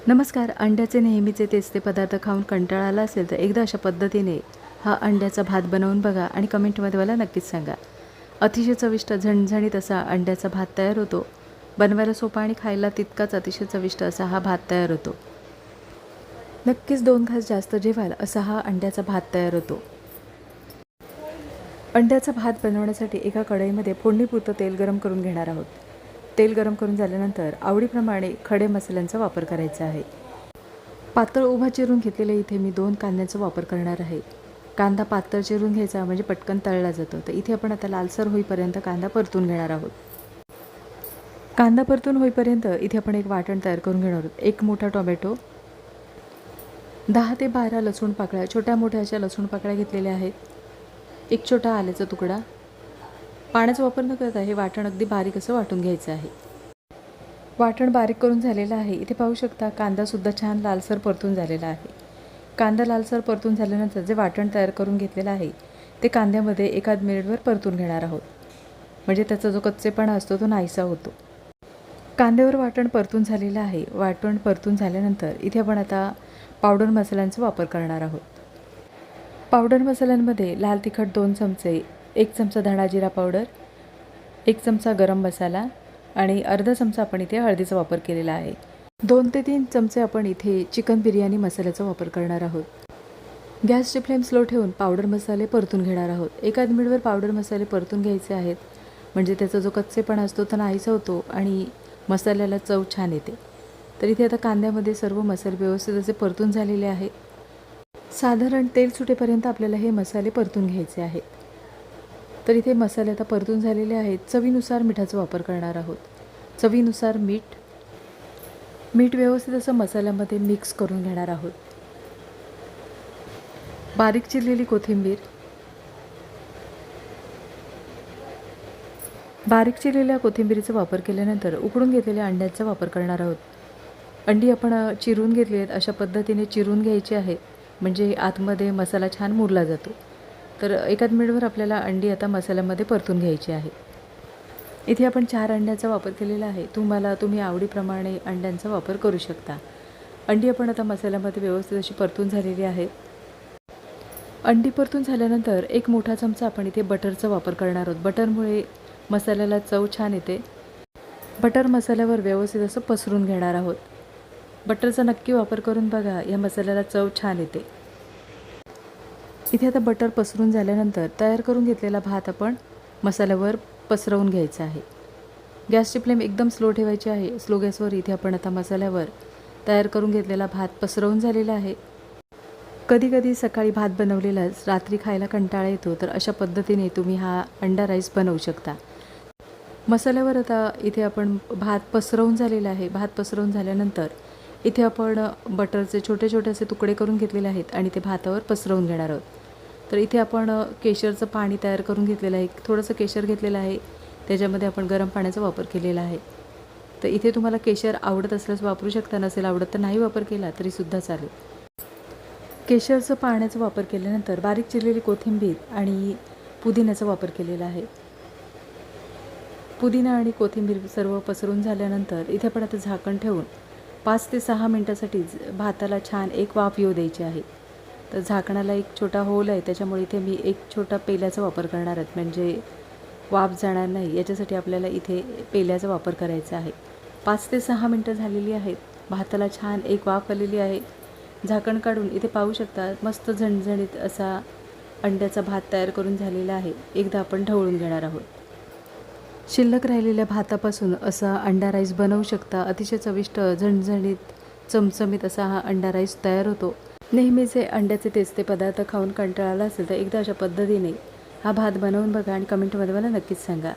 नमस्कार. अंड्याचे नेहमीचे तेच ते पदार्थ खाऊन कंटाळा आला असेल तर एकदा अशा पद्धतीने हा अंड्याचा भात बनवून बघा आणि कमेंटमध्ये मला नक्कीच सांगा. अतिशय चविष्ट झणझणीत असा अंड्याचा भात तयार होतो. बनवायला सोपा आणि खायला तितकाच अतिशय चविष्ट असा हा भात तयार होतो. नक्कीच 2 घास जास्त जेवाल असा हा अंड्याचा भात तयार होतो. अंड्याचा भात बनवण्यासाठी एका कढईमध्ये फोडणीपुरतं तेल गरम करून घेणार आहोत. तेल गरम करून झाल्यानंतर आवडीप्रमाणे खडे मसाल्यांचा वापर करायचा आहे. पातळ उभा चिरून घेतलेले इथे मी 2 कांद्यांचा वापर करणार आहे. कांदा पातळ चिरून घ्यायचा म्हणजे पटकन तळला जातो. तर इथे आपण आता लालसर होईपर्यंत कांदा परतून घेणार आहोत. कांदा परतून होईपर्यंत इथे आपण एक वाटण तयार करून घेणार आहोत. 1 मोठा टोमॅटो, 10 ते 12 लसूण पाकळ्या, छोट्या मोठ्या अशा लसूण पाकळ्या घेतलेल्या आहेत. 1 छोटा आल्याचा तुकडा. पाण्याचा वापर न करता हे वाटण अगदी बारीक असं वाटून घ्यायचं आहे. वाटण बारीक करून झालेलं आहे. इथे पाहू शकता कांदासुद्धा छान लालसर परतून झालेला आहे. कांदा लालसर परतून झाल्यानंतर जे वाटण तयार करून घेतलेलं आहे ते कांद्यामध्ये एखाद मिनिटभर परतून घेणार आहोत. म्हणजे त्याचा जो कच्चेपणा असतो तो नाहीसा होतो. कांद्यावर वाटण परतून झालेलं आहे. वाटण परतून झाल्यानंतर इथे आपण आता पावडर मसाल्यांचा वापर करणार आहोत. पावडर मसाल्यांमध्ये लाल तिखट 2 चमचे, 1 चमचा धणा जिरा पावडर, 1 चमचा गरम मसाला आणि अर्धा चमचा आपण इथे हळदीचा वापर केलेला आहे. 2 ते 3 चमचे आपण इथे चिकन बिर्याणी मसाल्याचा वापर करणार आहोत. गॅसची फ्लेम स्लो ठेवून पावडर मसाले परतून घेणार आहोत. एका मिनिटभर पावडर मसाले परतून घ्यायचे आहेत. म्हणजे त्याचा जो कच्चेपणा असतो तो नाहीसा होतो आणि मसाल्याला चव छान येते. तर इथे आता कांद्यामध्ये सर्व मसाले व्यवस्थित असे परतून झालेले आहेत. साधारण तेल सुटेपर्यंत आपल्याला हे मसाले परतून घ्यायचे आहेत. तर इथे मसाले आता परतून झालेले आहेत. चवीनुसार मिठाचा वापर करणार आहोत. चवीनुसार मीठ व्यवस्थित असं मसाल्यामध्ये मिक्स करून घेणार आहोत. बारीक चिरलेली कोथिंबीर, बारीक चिरलेल्या कोथिंबीरीचा वापर केल्यानंतर उकडून घेतलेल्या अंड्यांचा वापर करणार आहोत. अंडी आपण चिरून घेतली आहेत. अशा पद्धतीने चिरून घ्यायची आहे म्हणजे आतमध्ये मसाला छान मुरला जातो. तर एकाच मिनिटभर आपल्याला अंडी आता मसाल्यामध्ये परतून घ्यायची आहे. इथे आपण 4 अंड्याचा वापर केलेला आहे. तुम्ही आवडीप्रमाणे अंड्यांचा वापर करू शकता. अंडी आपण आता मसाल्यामध्ये व्यवस्थित अशी परतून झालेली आहे. अंडी परतून झाल्यानंतर 1 मोठा चमचा आपण इथे बटरचा वापर करणार आहोत. बटरमुळे मसाल्याला चव छान येते. बटर मसाल्यावर व्यवस्थित असं पसरून घेणार आहोत. बटरचा नक्की वापर करून बघा, या मसाल्याला चव छान येते. इथे आता बटर पसरून झाल्यानंतर तयार करून घेतलेला भात आपण मसाल्यावर पसरवून घ्यायचा आहे. गॅसची फ्लेम एकदम स्लो ठेवायची आहे. स्लो गॅसवर इथे आपण आता मसाल्यावर तयार करून घेतलेला भात पसरवून झालेला आहे. कधी सकाळी भात बनवलेलाच रात्री खायला कंटाळा येतो, तर अशा पद्धतीने तुम्ही हा अंडा राईस बनवू शकता. मसाल्यावर आता इथे आपण भात पसरवून झालेला आहे. भात पसरवून झाल्यानंतर इथे आपण बटरचे छोटे छोटे असे तुकडे करून घेतलेले आहेत आणि ते भातावर पसरवून घेणार आहोत. तर इथे आपण केशरचं पाणी तयार करून घेतलेलं आहे. थोडंसं केशर घेतलेलं आहे. त्याच्यामध्ये आपण गरम पाण्याचा वापर केलेला आहे. तर इथे तुम्हाला केशर आवडत असल्यास वापरू शकता, नसेल आवडत तर नाही वापर केला तरीसुद्धा चालेल. केशरचं पाण्याचा वापर केल्यानंतर बारीक चिरलेली कोथिंबीर आणि पुदिन्याचा वापर केलेला आहे. पुदिना आणि कोथिंबीर सर्व पसरून झाल्यानंतर इथे आपण आता झाकण ठेवून 5 ते 6 मिनटासाठी भाताला छान एक वाफ येऊ द्यायची आहे. तर झाकणाला एक छोटा होल आहे, त्याच्यामुळे इथे मी एक छोटा पेल्याचा वापर करणार आहे. म्हणजे वाफ जाणार नाही याच्यासाठी आपल्याला इथे पेल्याचा वापर करायचा आहे. 5 ते 6 मिनटं झालेली आहेत. भाताला छान एक वाफ आलेली आहे. झाकण काढून इथे पाहू शकता मस्त झणझणीत असा अंड्याचा भात तयार करून झालेला आहे. एकदा आपण ढवळून घेणार आहोत. शिल्लक राहिलेल्या भातापासून असा अंडा राईस बनवू शकता. अतिशय चविष्ट झणझणीत चमचमीत असा हा अंडा राईस तयार होतो. नेहमीचे अंड्याचे तेच ते पदार्थ खाऊन कंटाळा असेल तर एकदा अशा पद्धतीने हा भात बनवून बघा आणि कमेंटमध्ये मला नक्कीच सांगा.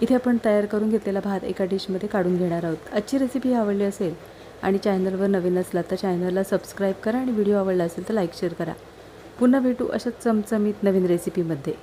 इथे आपण तयार करून घेतलेला भात एका डिशमध्ये काढून घेणार आहोत. आजची रेसिपी आवडली असेल आणि चॅनलवर नवीन असला तर चॅनलला सबस्क्राईब करा आणि व्हिडिओ आवडला असेल तर लाईक शेअर करा. पुन्हा भेटू अशाच चमचमीत नवीन रेसिपीमध्ये.